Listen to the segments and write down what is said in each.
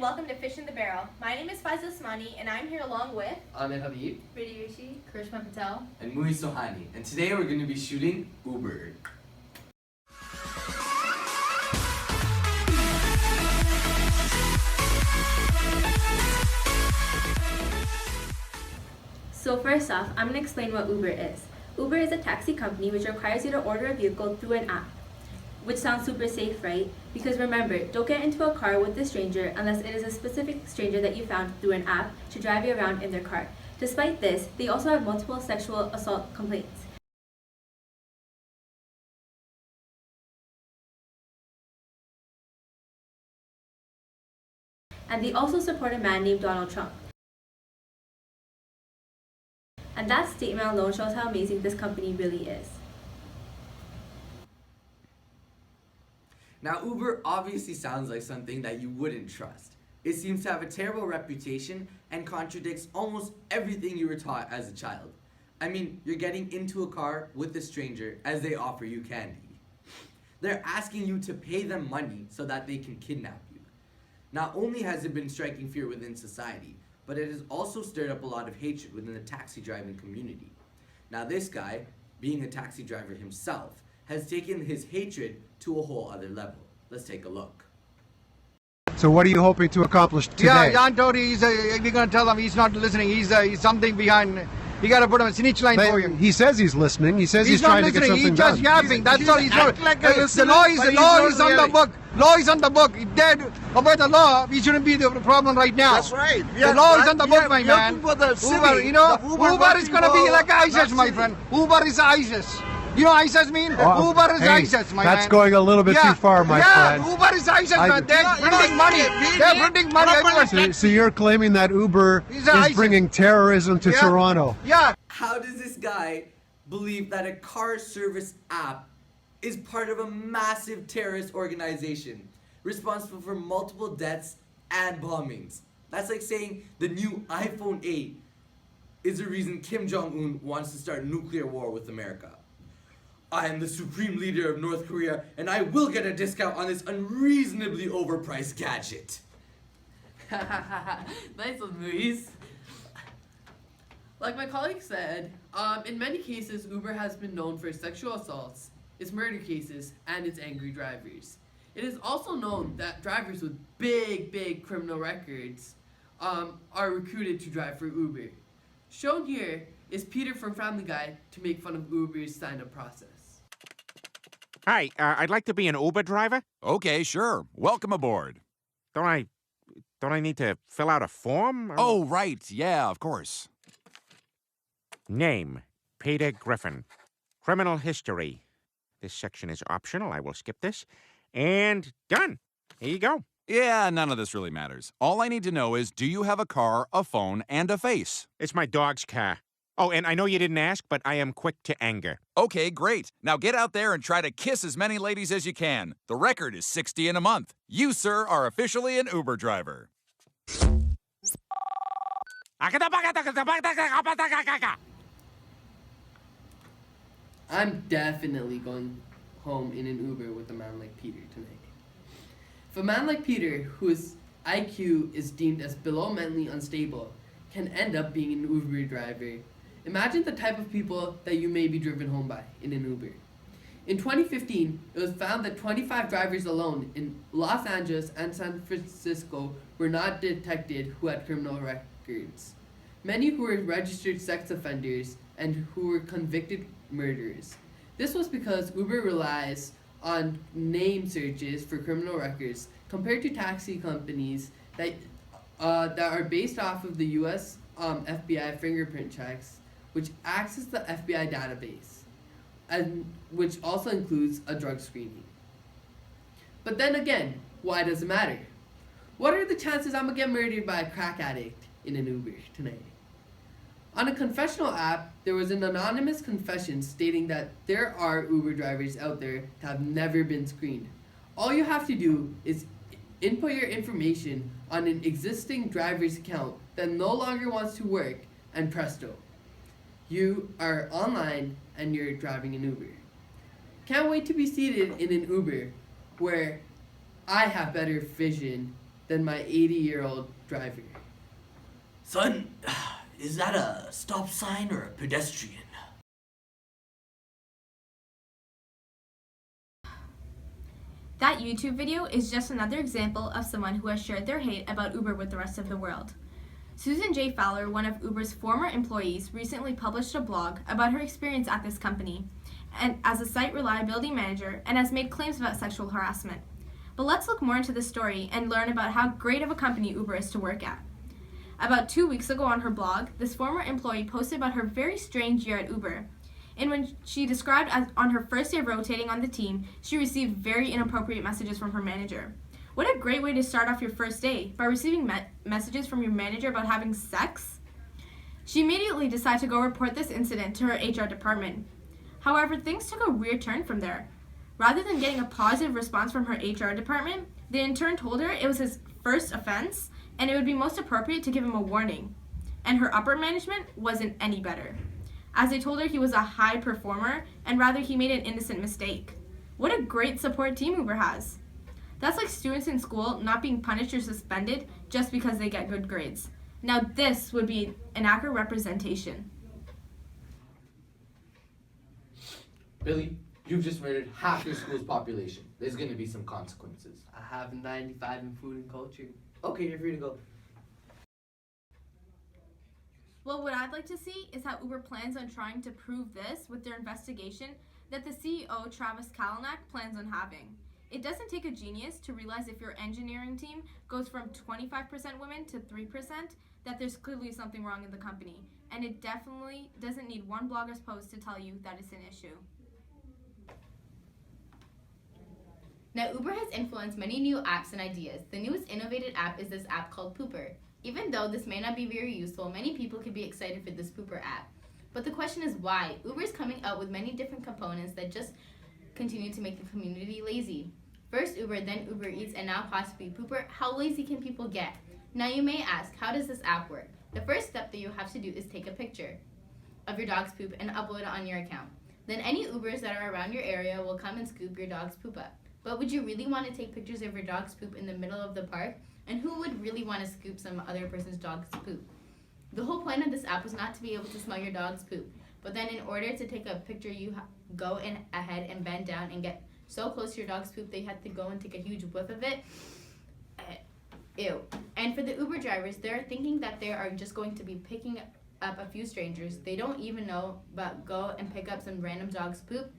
and welcome to Fish in the Barrel. My name is Faiza Osmani and I'm here along with Ahmed Habib, Riddhi Rishi, Karishma Patel, and Muhi Sohani. And today we're going to be shooting Uber. So first off, I'm going to explain what Uber is. Uber is a taxi company which requires you to order a vehicle through an app. Which sounds super safe, right? Because remember, don't get into a car with a stranger unless it is a specific stranger that you found through an app to drive you around in their car. Despite this, they also have multiple sexual assault complaints. And they also support a man named Donald Trump. And that statement alone shows how amazing this company really is. Now, Uber obviously sounds like something that you wouldn't trust. It seems to have a terrible reputation and contradicts almost everything you were taught as a child. I mean, you're getting into a car with a stranger as they offer you candy. They're asking you to pay them money so that they can kidnap you. Not only has it been striking fear within society, but it has also stirred up a lot of hatred within the taxi driving community. Now, this guy, being a taxi driver himself, has taken his hatred to a whole other level. Let's take a look. So what are you hoping to accomplish today? Yeah, Jan Todi, we're going to tell him he's not listening. He's something behind. You got to put him a snitch line for him. He says he's listening. He says he's trying to get something done. He's just yapping. That's all he's doing. The law is on the book. Law is on the book. If dead about the law, we shouldn't be the problem right now. That's right. The law is on the book, my man. Uber, you know, Uber is going to be like ISIS, my friend. Uber is ISIS. You know what ISIS mean? Uber is ISIS, my man. That's going a little bit too far, my friend. Yeah, Uber is ISIS, man. They're printing money. They're printing money. So you're claiming that Uber is bringing terrorism to Toronto? Yeah. How does this guy believe that a car service app is part of a massive terrorist organization responsible for multiple deaths and bombings? That's like saying the new iPhone 8 is the reason Kim Jong-un wants to start nuclear war with America. I am the supreme leader of North Korea, and I will get a discount on this unreasonably overpriced gadget. nice one, Muis. Like my colleague said, in many cases, Uber has been known for sexual assaults, its murder cases, and its angry drivers. It is also known that drivers with big criminal records are recruited to drive for Uber. Shown here is Peter from Family Guy to make fun of Uber's sign-up process. Hi, I'd like to be an Uber driver. Okay, sure. Welcome aboard. Don't I need to fill out a form? Oh, right. Yeah, of course. Name, Peter Griffin. Criminal history. This section is optional. I will skip this. And done. Here you go. Yeah, none of this really matters. All I need to know is, do you have a car, a phone, and a face? It's my dog's car. Oh, and I know you didn't ask, but I am quick to anger. Okay, great. Now get out there and try to kiss as many ladies as you can. The record is 60 in a month. You, sir, are officially an Uber driver. I'm definitely going home in an Uber with a man like Peter tonight. If a man like Peter, whose IQ is deemed as below mentally unstable, can end up being an Uber driver, imagine the type of people that you may be driven home by in an Uber. In 2015, it was found that 25 drivers alone in Los Angeles and San Francisco were not detected who had criminal records. Many who were registered sex offenders and who were convicted murderers. This was because Uber relies on name searches for criminal records compared to taxi companies that are based off of the US FBI fingerprint checks, which access the FBI database, and which also includes a drug screening. But then again, why does it matter? What are the chances I'm gonna get murdered by a crack addict in an Uber tonight? On a confessional app, there was an anonymous confession stating that there are Uber drivers out there that have never been screened. All you have to do is input your information on an existing driver's account that no longer wants to work, and presto, you are online and you're driving an Uber. Can't wait to be seated in an Uber where I have better vision than my 80-year-old driver. Son, is that a stop sign or a pedestrian? That YouTube video is just another example of someone who has shared their hate about Uber with the rest of the world. Susan J. Fowler, one of Uber's former employees, recently published a blog about her experience at this company and as a site reliability manager, and has made claims about sexual harassment. But let's look more into the story and learn about how great of a company Uber is to work at. About 2 weeks ago on her blog, this former employee posted about her very strange year at Uber. And when she described as on her first day of rotating on the team, she received very inappropriate messages from her manager. What a great way to start off your first day, by receiving messages from your manager about having sex? She immediately decided to go report this incident to her HR department. However, things took a weird turn from there. Rather than getting a positive response from her HR department, they in turn told her it was his first offense and it would be most appropriate to give him a warning. And her upper management wasn't any better, as they told her he was a high performer and rather he made an innocent mistake. What a great support team Uber has. That's like students in school not being punished or suspended just because they get good grades. Now this would be an accurate representation. Billy, you've just murdered half your school's population. There's gonna be some consequences. I have a 95 in food and culture. Okay, you're free to go. Well, what I'd like to see is how Uber plans on trying to prove this with their investigation that the CEO, Travis Kalanick, plans on having. It doesn't take a genius to realize if your engineering team goes from 25% women to 3%, that there's clearly something wrong in the company. And it definitely doesn't need one blogger's post to tell you that it's an issue. Now, Uber has influenced many new apps and ideas. The newest innovative app is this app called Pooper. Even though this may not be very useful, many people could be excited for this Pooper app. But the question is why? Uber is coming out with many different components that just continue to make the community lazy. First Uber, then Uber Eats, and now possibly Pooper. How lazy can people get? Now you may ask, how does this app work? The first step that you have to do is take a picture of your dog's poop and upload it on your account. Then any Ubers that are around your area will come and scoop your dog's poop up. But would you really want to take pictures of your dog's poop in the middle of the park? And who would really want to scoop some other person's dog's poop? The whole point of this app was not to be able to smell your dog's poop. But then in order to take a picture, you go in ahead and bend down and get so close to your dog's poop, they had to go and take a huge whiff of it. Ew. And for the Uber drivers, they're thinking that they are just going to be picking up a few strangers they don't even know, but go and pick up some random dog's poop.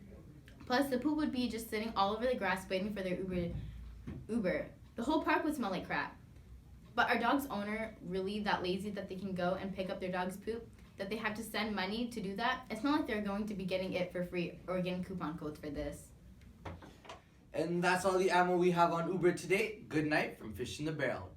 Plus, the poop would be just sitting all over the grass waiting for their Uber. The whole park would smell like crap. But are dogs' owner really that lazy that they can go and pick up their dog's poop? That they have to send money to do that? It's not like they're going to be getting it for free or getting coupon codes for this. And that's all the ammo we have on Uber today. Good night from Fish in the Barrel.